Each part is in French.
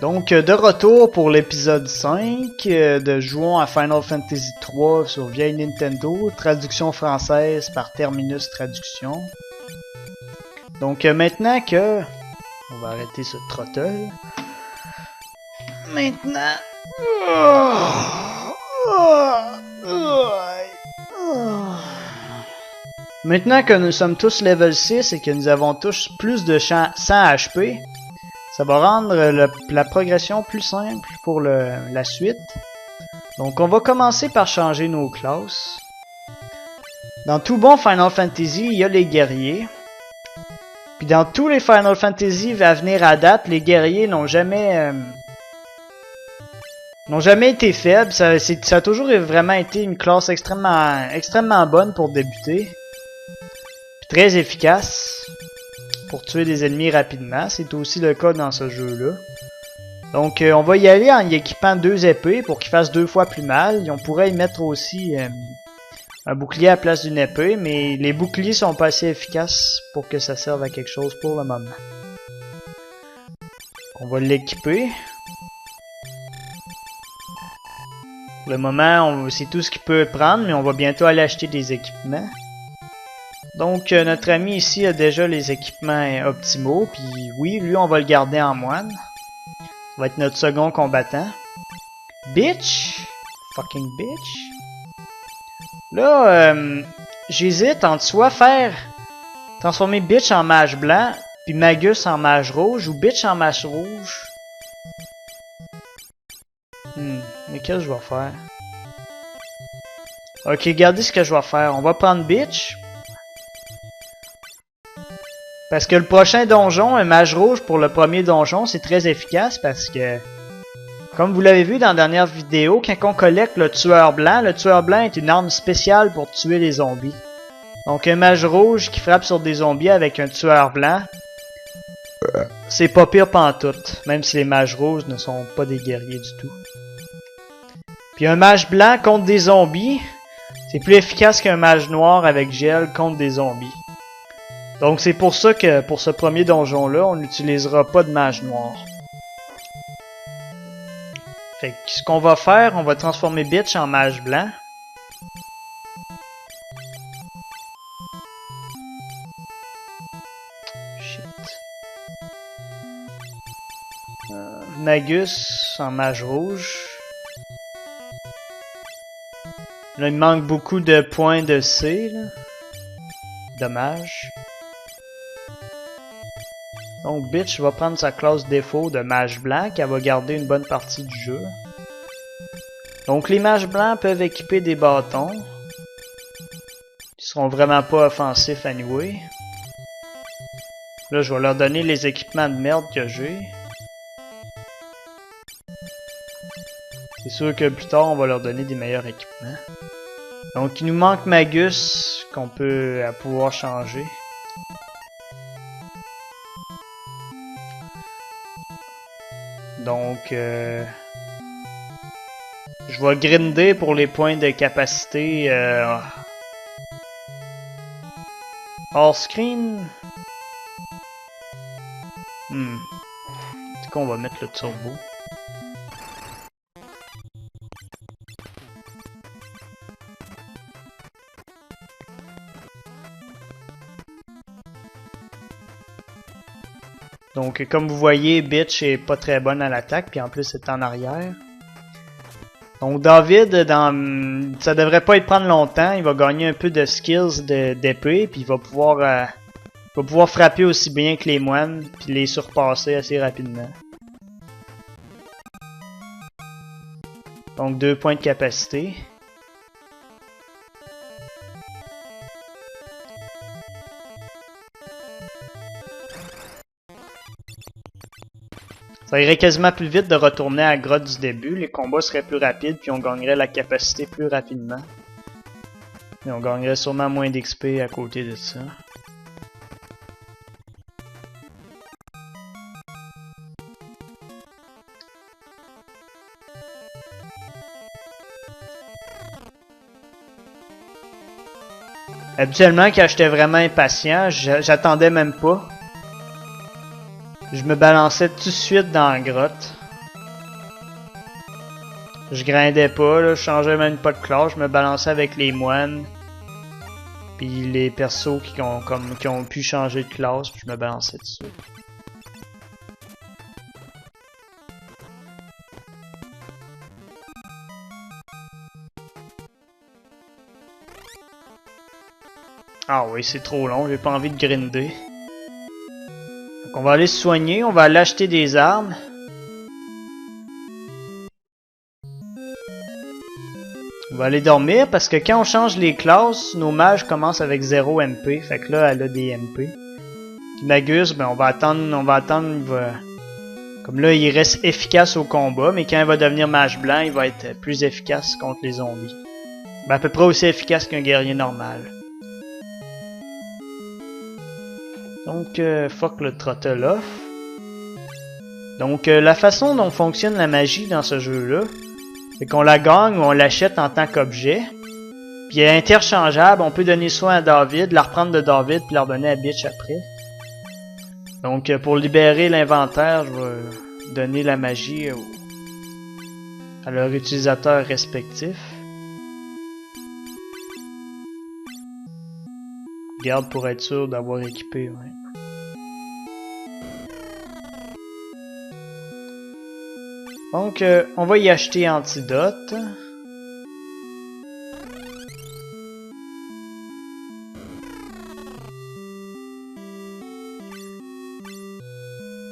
Donc, de retour pour l'épisode 5 de Jouons à Final Fantasy 3 sur vieille Nintendo, traduction française par Terminus Traduction. Donc, maintenant que... On va arrêter ce trottel. Maintenant... Maintenant que nous sommes tous level 6 et que nous avons tous plus de 100 HP, ça va rendre la progression plus simple pour la suite. Donc on va commencer par changer nos classes. Dans tout bon Final Fantasy, il y a les guerriers. Puis dans tous les Final Fantasy à venir à date, les guerriers n'ont jamais été faibles. Ça a toujours vraiment été une classe extrêmement bonne pour débuter. Puis très efficace pour tuer des ennemis rapidement. C'est aussi le cas dans ce jeu-là. Donc on va y aller en y équipant 2 épées pour qu'ils fassent 2 fois plus mal. Et on pourrait y mettre aussi un bouclier à la place d'une épée, mais les boucliers sont pas assez efficaces pour que ça serve à quelque chose pour le moment. On va l'équiper. Pour le moment, c'est tout ce qu'il peut prendre, mais on va bientôt aller acheter des équipements. Donc, notre ami ici a déjà les équipements optimaux, puis oui, lui, on va le garder en moine. Ça va être notre second combattant. Bitch! Fucking bitch! Là, j'hésite entre soit faire transformer Bitch en mage blanc, puis Magus en mage rouge, ou Bitch en mage rouge. Mais qu'est-ce que je vais faire? Ok, regardez ce que je vais faire. On va prendre Bitch. Parce que le prochain donjon, un mage rouge pour le premier donjon, c'est très efficace parce que... Comme vous l'avez vu dans la dernière vidéo, quand on collecte le tueur blanc est une arme spéciale pour tuer les zombies. Donc un mage rouge qui frappe sur des zombies avec un tueur blanc, c'est pas pire pantoute, même si les mages rouges ne sont pas des guerriers du tout. Puis un mage blanc contre des zombies, c'est plus efficace qu'un mage noir avec gel contre des zombies. Donc c'est pour ça que pour ce premier donjon-là, on n'utilisera pas de mage noir. Fait que ce qu'on va faire, on va transformer Bitch en mage blanc. Shit. Magus en mage rouge. Là, il manque beaucoup de points de C, là. Dommage. Donc Bitch va prendre sa classe défaut de mage blanc, qui va garder une bonne partie du jeu. Donc les mages blancs peuvent équiper des bâtons. Ils seront vraiment pas offensifs anyway. Là je vais leur donner les équipements de merde que j'ai. C'est sûr que plus tard on va leur donner des meilleurs équipements. Donc il nous manque Magus qu'on peut pouvoir changer. Donc, je vais grinder pour les points de capacité hors screen. C'est qu'on va mettre le turbo. Donc, comme vous voyez, Bitch est pas très bonne à l'attaque, puis en plus, c'est en arrière. Donc, David, ça devrait pas y prendre longtemps. Il va gagner un peu de skills d'épée, puis il va pouvoir frapper aussi bien que les moines, puis les surpasser assez rapidement. Donc, 2 points de capacité. Ça irait quasiment plus vite de retourner à la grotte du début, les combats seraient plus rapides puis on gagnerait la capacité plus rapidement. Mais on gagnerait sûrement moins d'XP à côté de ça. Habituellement, quand j'étais vraiment impatient, j'attendais même pas. Je me balançais tout de suite dans la grotte. Je grindais pas, là, je changeais même pas de classe, je me balançais avec les moines. Puis les persos qui ont pu changer de classe, puis je me balançais dessus. Ah oui, c'est trop long, j'ai pas envie de grinder. Donc on va aller se soigner, on va aller acheter des armes. On va aller dormir parce que quand on change les classes, nos mages commencent avec 0 MP. Fait que là, elle a des MP. Puis Magus, ben on va attendre, il va... Comme là, il reste efficace au combat, mais quand il va devenir mage blanc, il va être plus efficace contre les zombies. Ben à peu près aussi efficace qu'un guerrier normal. Donc, fuck le throttle off. Donc, la façon dont fonctionne la magie dans ce jeu-là, c'est qu'on la gagne ou on l'achète en tant qu'objet. Puis elle est interchangeable, on peut donner soin à David, la reprendre de David, puis la redonner à Bitch après. Donc, pour libérer l'inventaire, je vais donner la magie à leurs utilisateurs respectifs. Garde pour être sûr d'avoir équipé, ouais. Donc, on va y acheter Antidote.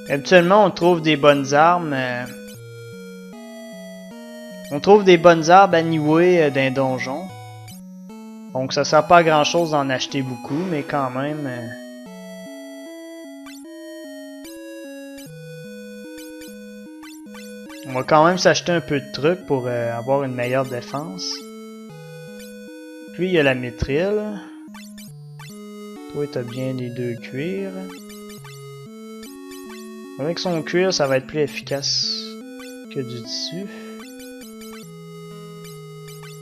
Habituellement, on trouve des bonnes armes. On trouve des bonnes armes anyway d'un donjon. Donc, ça sert pas à grand chose d'en acheter beaucoup, mais quand même... On va quand même s'acheter un peu de trucs pour avoir une meilleure défense. Puis il y a la mitrille. Toi t'as bien les 2 cuirs. Avec son cuir ça va être plus efficace que du tissu.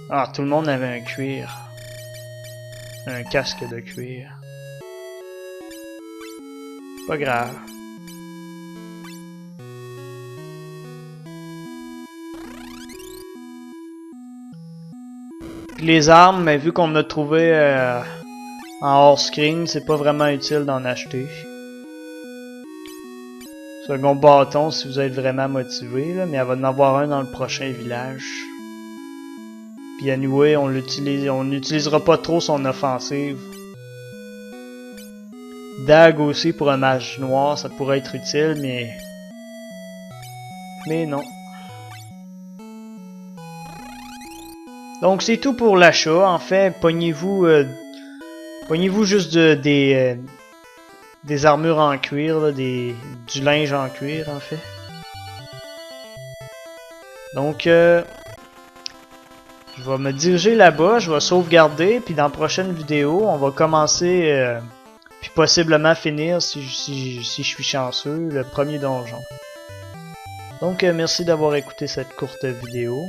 Ah, tout le monde avait un cuir. Un casque de cuir. Pas grave. Les armes, mais vu qu'on en a trouvé en hors screen, c'est pas vraiment utile d'en acheter. Second bâton si vous êtes vraiment motivé, là, mais elle va en avoir un dans le prochain village. Puis anyway, on n'utilisera pas trop son offensive. Dague aussi pour un mage noir, ça pourrait être utile, mais non. Donc c'est tout pour l'achat. En fait, pognez-vous juste des armures en cuir, là, du linge en cuir en fait. Donc je vais me diriger là-bas, je vais sauvegarder, puis dans la prochaine vidéo, on va commencer, puis possiblement finir si je suis chanceux, le premier donjon. Donc merci d'avoir écouté cette courte vidéo.